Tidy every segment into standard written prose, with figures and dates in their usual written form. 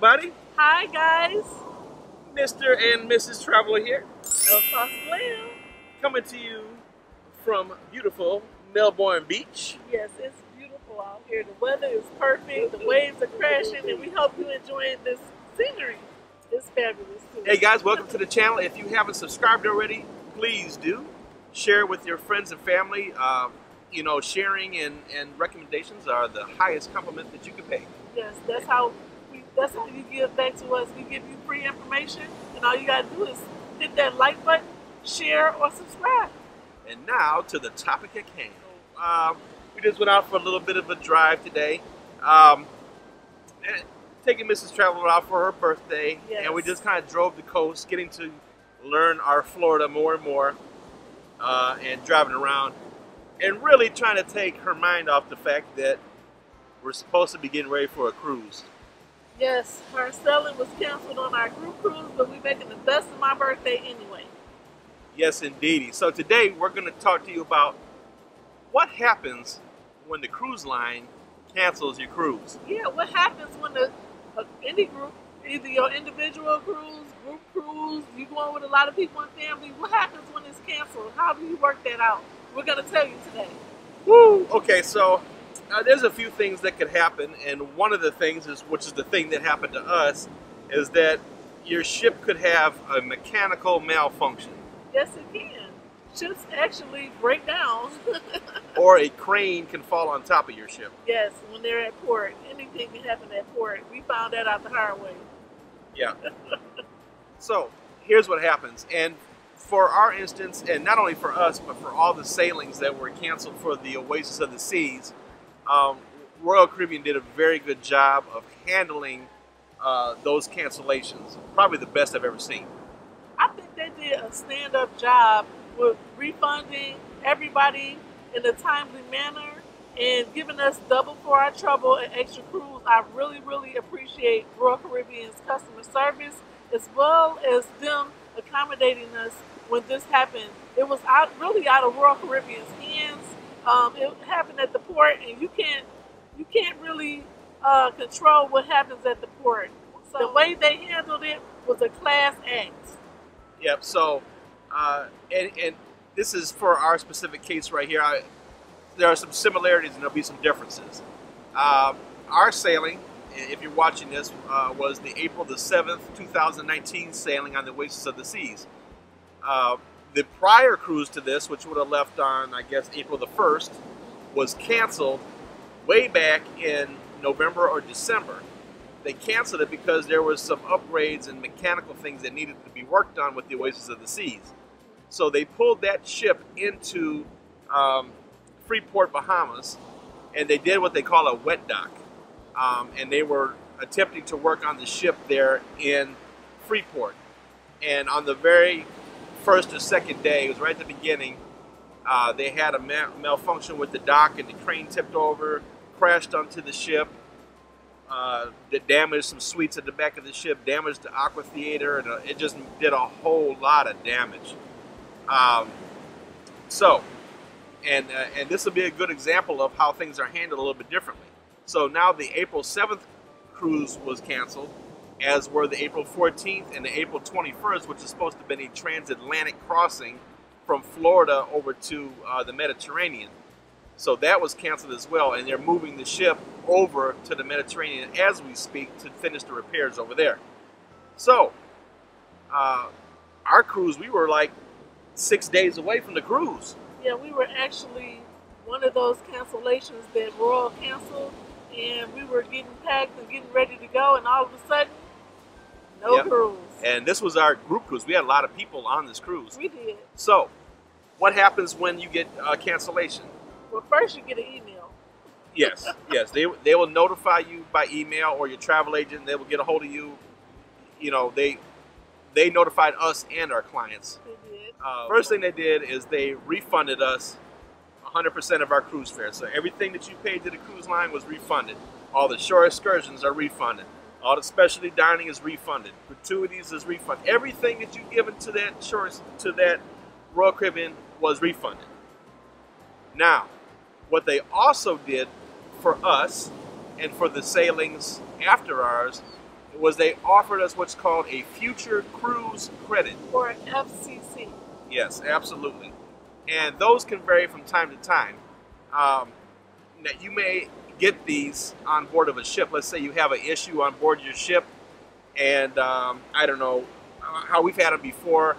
everybody. Hi guys, Mr. and Mrs. Traveler here, no cost glam. coming to you from beautiful Melbourne Beach. Yes, it's beautiful out here. The weather is perfect. The waves are crashing, and we hope you're enjoying this scenery. It's fabulous too. Hey guys, welcome to the channel. If you haven't subscribed already, please do. Share it with your friends and family. Sharing and recommendations are the highest compliment that you can pay. Yes, that's how you give back to us. We give you free information, and all you gotta do is hit that like button, share, or subscribe. And now to the topic at hand. We just went out for a little bit of a drive today. Taking Mrs. Traveler out for her birthday, Yes. and we just kind of drove the coast, getting to learn our Florida more and more, and driving around, and really trying to take her mind off the fact that we're supposed to be getting ready for a cruise. Yes, our sailing was canceled on our group cruise, but we're making the best of my birthday anyway. Yes, indeedy. So today we're going to talk to you about what happens when the cruise line cancels your cruise. Yeah, what happens when any group, either your individual cruise, group cruise, you going with a lot of people and family, what happens when it's canceled? How do you work that out? We're going to tell you today. Woo! Okay, so there's a few things that could happen, and one of the things, which is the thing that happened to us, is that your ship could have a mechanical malfunction. Yes, it can. Ships actually break down. Or a crane can fall on top of your ship. Yes, when they're at port. Anything can happen at port. We found that out the hard way. Yeah. So, here's what happens. And for our instance, and not only for us, but for all the sailings that were canceled for the Oasis of the Seas, Royal Caribbean did a very good job of handling those cancellations. Probably the best I've ever seen. I think they did a stand-up job with refunding everybody in a timely manner and giving us double for our trouble and extra cruise. I really, really appreciate Royal Caribbean's customer service, as well as them accommodating us when this happened. It was really out of Royal Caribbean's hands. It happened at the port, and you can't really control what happens at the port. So the way they handled it was a class act. Yep. So, and this is for our specific case right here. There are some similarities and there'll be some differences. Our sailing, if you're watching this, was the April the 7th, 2019 sailing on the Oasis of the Seas. The prior cruise to this, which would have left on, I guess, April the 1st, was canceled way back in November or December. They canceled it because there was some upgrades and mechanical things that needed to be worked on with the Oasis of the Seas. So they pulled that ship into Freeport, Bahamas, and they did what they call a wet dock. And they were attempting to work on the ship there in Freeport. And on the very first or second day, it was right at the beginning, they had a malfunction with the dock, and the crane tipped over, crashed onto the ship, that damaged some suites at the back of the ship, damaged the aqua theater, and it just did a whole lot of damage. And this will be a good example of how things are handled a little bit differently. So now the April 7th cruise was canceled, as were the April 14th and the April 21st, which is supposed to have been a transatlantic crossing from Florida over to the Mediterranean. So that was canceled as well, and they're moving the ship over to the Mediterranean as we speak to finish the repairs over there. So, our cruise, we were like 6 days away from the cruise. Yeah, we were actually one of those cancellations that Royal canceled, and we were getting packed and getting ready to go, and all of a sudden, no cruise. And this was our group cruise. We had a lot of people on this cruise. We did. So, what happens when you get cancellation? Well, first you get an email. Yes, yes. They will notify you by email, or your travel agent. They will get a hold of you. You know, they notified us and our clients. They did. First thing they did is they refunded us 100% of our cruise fare. So everything that you paid to the cruise line was refunded. All the shore excursions are refunded. All the specialty dining is refunded. Gratuities is refunded. Everything that you've given to that Royal Caribbean was refunded. Now, what they also did for us and for the sailings after ours was they offered us what's called a future cruise credit. Or an FCC. Yes, absolutely. And those can vary from time to time. That you may get these on board of a ship. Let's say you have an issue on board your ship, and I don't know how we've had them before.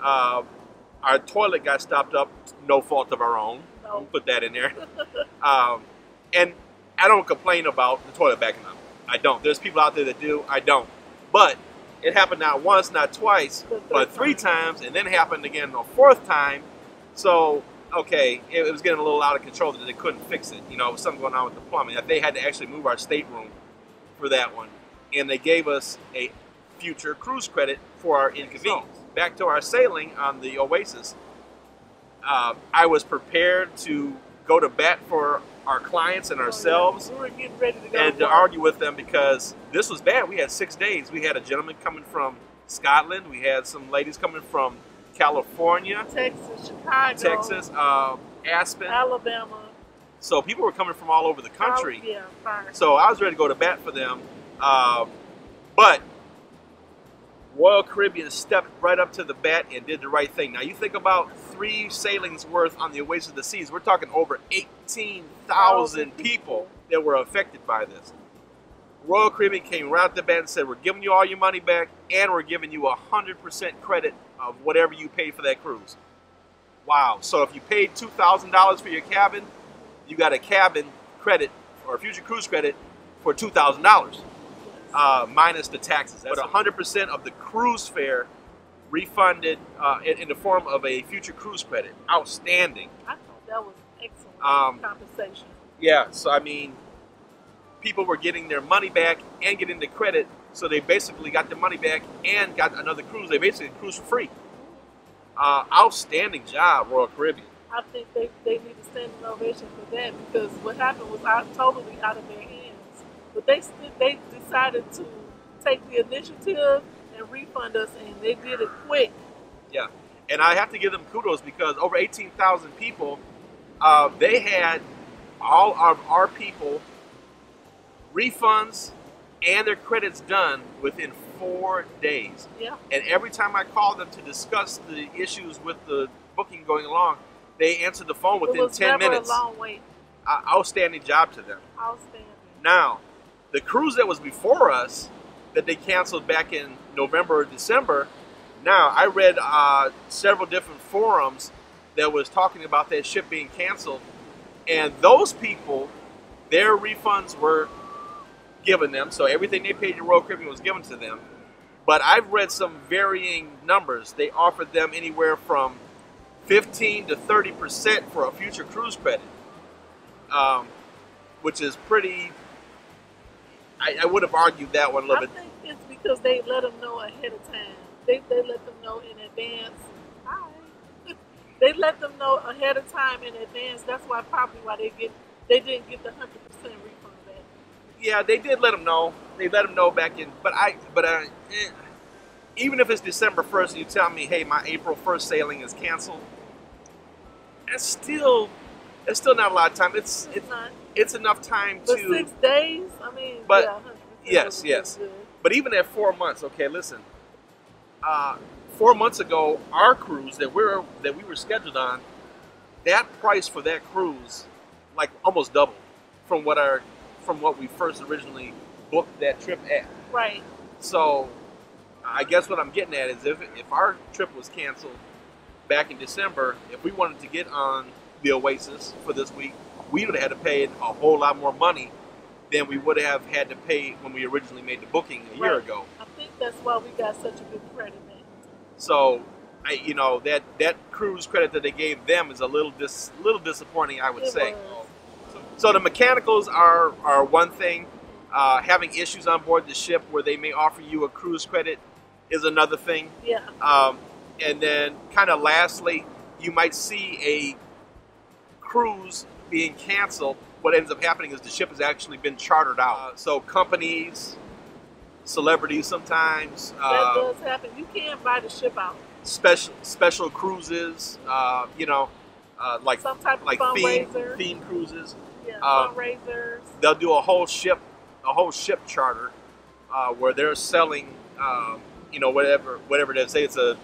Our toilet got stopped up, no fault of our own. No. We'll put that in there. And I don't complain about the toilet backing up. I don't. There's people out there that do. I don't. But it happened not once, not twice, but 3 times, and then it happened again the 4th time. So, okay, it was getting a little out of control that they couldn't fix it. You know, was something going on with the plumbing. They had to actually move our stateroom for that one. And they gave us a future cruise credit for our inconvenience. Back to our sailing on the Oasis, I was prepared to go to bat for our clients and ourselves, We were getting ready to go and to argue with them because this was bad. We had 6 days. We had a gentleman coming from Scotland. We had some ladies coming from California, Texas, Chicago, Texas, Aspen, Alabama. So people were coming from all over the country. Yeah, fine. So I was ready to go to bat for them, but Royal Caribbean stepped right up to the bat and did the right thing. Now you think about 3 sailings worth on the Oasis of the Seas. We're talking over 18,000 people that were affected by this. Royal Caribbean came right at the bat and said, we're giving you all your money back, and we're giving you 100% credit of whatever you paid for that cruise. Wow. So if you paid $2,000 for your cabin, you got a cabin credit or a future cruise credit for $2,000 minus the taxes. But 100% of the cruise fare refunded in the form of a future cruise credit. Outstanding. I thought that was excellent compensation. Yeah, so I mean, people were getting their money back and getting the credit, so they basically got the money back and got another cruise. They basically cruised for free. Outstanding job, Royal Caribbean. I think they need a standing ovation for that, because what happened was totally out of their hands. But they decided to take the initiative and refund us, and they did it quick. Yeah, and I have to give them kudos because over 18,000 people, they had all of our people refunds and their credits done within 4 days. Yeah. And every time I called them to discuss the issues with the booking going along, they answered the phone within 10 minutes. It was never a long wait. Outstanding job to them. Outstanding. Now, the cruise that was before us, that they canceled back in November or December, now I read several different forums that was talking about that ship being canceled, and those people, their refunds were given them, so everything they paid to Royal Caribbean was given to them. But I've read some varying numbers. They offered them anywhere from 15 to 30% for a future cruise credit, which is pretty. I would have argued that one a little bit. I think it's because they let them know ahead of time. They let them know in advance. Hi. They let them know ahead of time in advance. That's why they didn't get the 100% refund back. Yeah, they did let them know. They let them know back in. But even if it's December 1st and you tell me, hey, my April 1st sailing is canceled, it's still not a lot of time. It's enough time but to. 6 days. I mean, but yeah, 100%. Yes. But even at 4 months, okay, listen. 4 months ago, our cruise that we were scheduled on, that price for that cruise, like almost doubled from what we first originally booked that trip at. Right. So, I guess what I'm getting at is if our trip was canceled back in December, if we wanted to get on the Oasis for this week, we would have had to pay a whole lot more money than we would have had to pay when we originally made the booking a year ago. I think that's why we got such a good credit, man. So, that cruise credit that they gave them is a little disappointing, I would say. So the mechanicals are one thing. Having issues on board the ship where they may offer you a cruise credit is another thing. Yeah. And then, kind of lastly, you might see a cruise being canceled. What ends up happening is the ship has actually been chartered out. So companies, celebrities sometimes. That does happen. You can buy the ship out. Special cruises, like some type of theme cruises. Yeah, fundraisers. They'll do a whole ship charter where they're selling, you know, whatever it is. Say it's a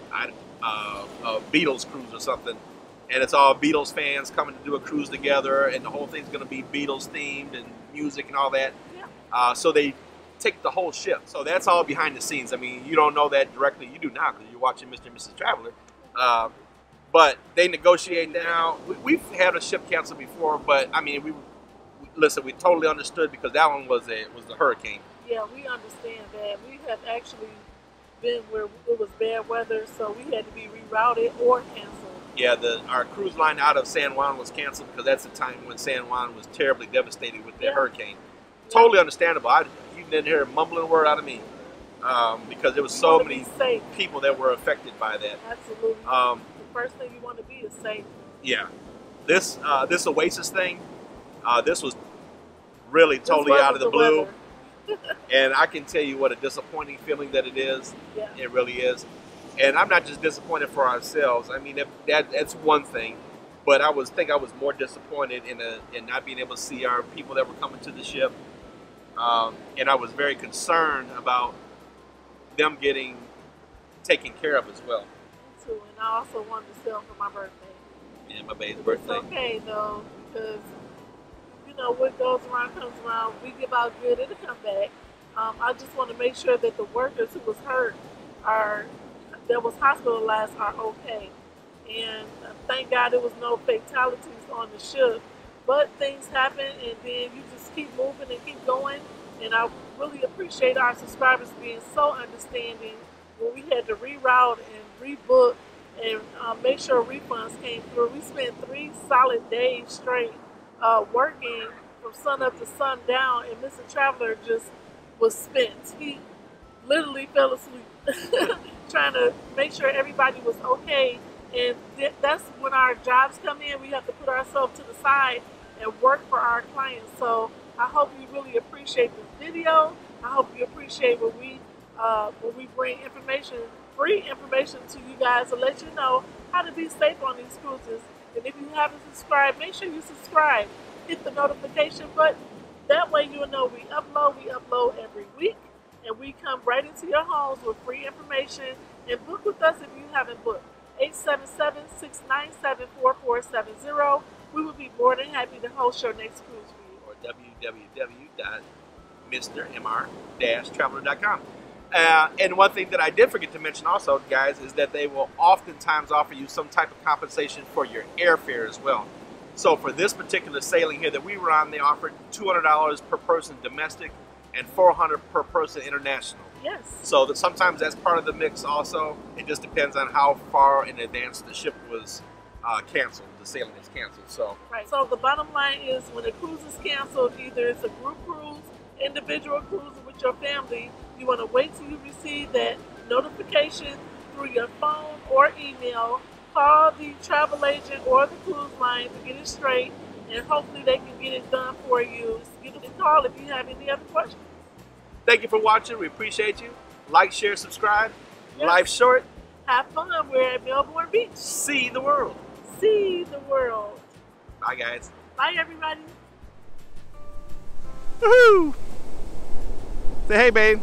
Beatles cruise or something, and it's all Beatles fans coming to do a cruise together, and the whole thing's going to be Beatles themed and music and all that. Yeah. So they take the whole ship. So that's all behind the scenes. I mean, you don't know that directly. You do now because you're watching Mr. and Mrs. Traveler. But they negotiate now. We've had a ship canceled before, but I mean, we totally understood because that one was the hurricane. Yeah, we understand that. We have actually been where it was bad weather, so we had to be rerouted or canceled. Yeah, our cruise line out of San Juan was canceled because that's the time when San Juan was terribly devastated with the hurricane. Totally understandable. You didn't hear a mumbling word out of me because there was so many people that were affected by that. Absolutely. The first thing you want to be is safe. Yeah. This Oasis thing, this was really totally out of the blue. And I can tell you what a disappointing feeling that it is. Yeah. It really is. And I'm not just disappointed for ourselves. I mean, that's one thing. But I was more disappointed in not being able to see our people that were coming to the ship. And I was very concerned about them getting taken care of as well. Me too. And I also wanted to sell for my birthday. Yeah, my baby's birthday. It's okay though, because you know what goes around comes around. We give out good, it'll come back. I just want to make sure that the workers who was hurt that was hospitalized are okay. And thank God there was no fatalities on the ship. But things happen, and then you just keep moving and keep going. And I really appreciate our subscribers being so understanding when we had to reroute and rebook and make sure refunds came through. We spent 3 solid days straight working from sun up to sundown, and Mr. Traveler just was spent. He literally fell asleep trying to make sure everybody was okay. And that's when our jobs come in. We have to put ourselves to the side and work for our clients. So I hope you really appreciate this video. I hope you appreciate when we bring information, free information to you guys to let you know how to be safe on these cruises. And if you haven't subscribed, make sure you subscribe. Hit the notification button. That way you'll know we upload every week. And we come right into your homes with free information. And book with us if you haven't booked. 877-697-4470. We will be more than happy to host your next cruise for you. Or www.mr-traveler.com. And one thing that I did forget to mention also, guys, is that they will oftentimes offer you some type of compensation for your airfare as well. So for this particular sailing here that we were on, they offered $200 per person domestic and $400 per person international. Yes. So that sometimes that's part of the mix also. It just depends on how far in advance the ship was canceled, the sailing is canceled. So right. So the bottom line is when a cruise is canceled, either it's a group cruise, individual cruise with your family, you want to wait till you receive that notification through your phone or email. Call the travel agent or the cruise line to get it straight, and hopefully they can get it done for you. Give us a call if you have any other questions. Thank you for watching. We appreciate you. Like, share, subscribe. Yes. Life's short. Have fun. We're at Melbourne Beach. See the world. See the world. Bye, guys. Bye, everybody. Woohoo! Say hey, babe.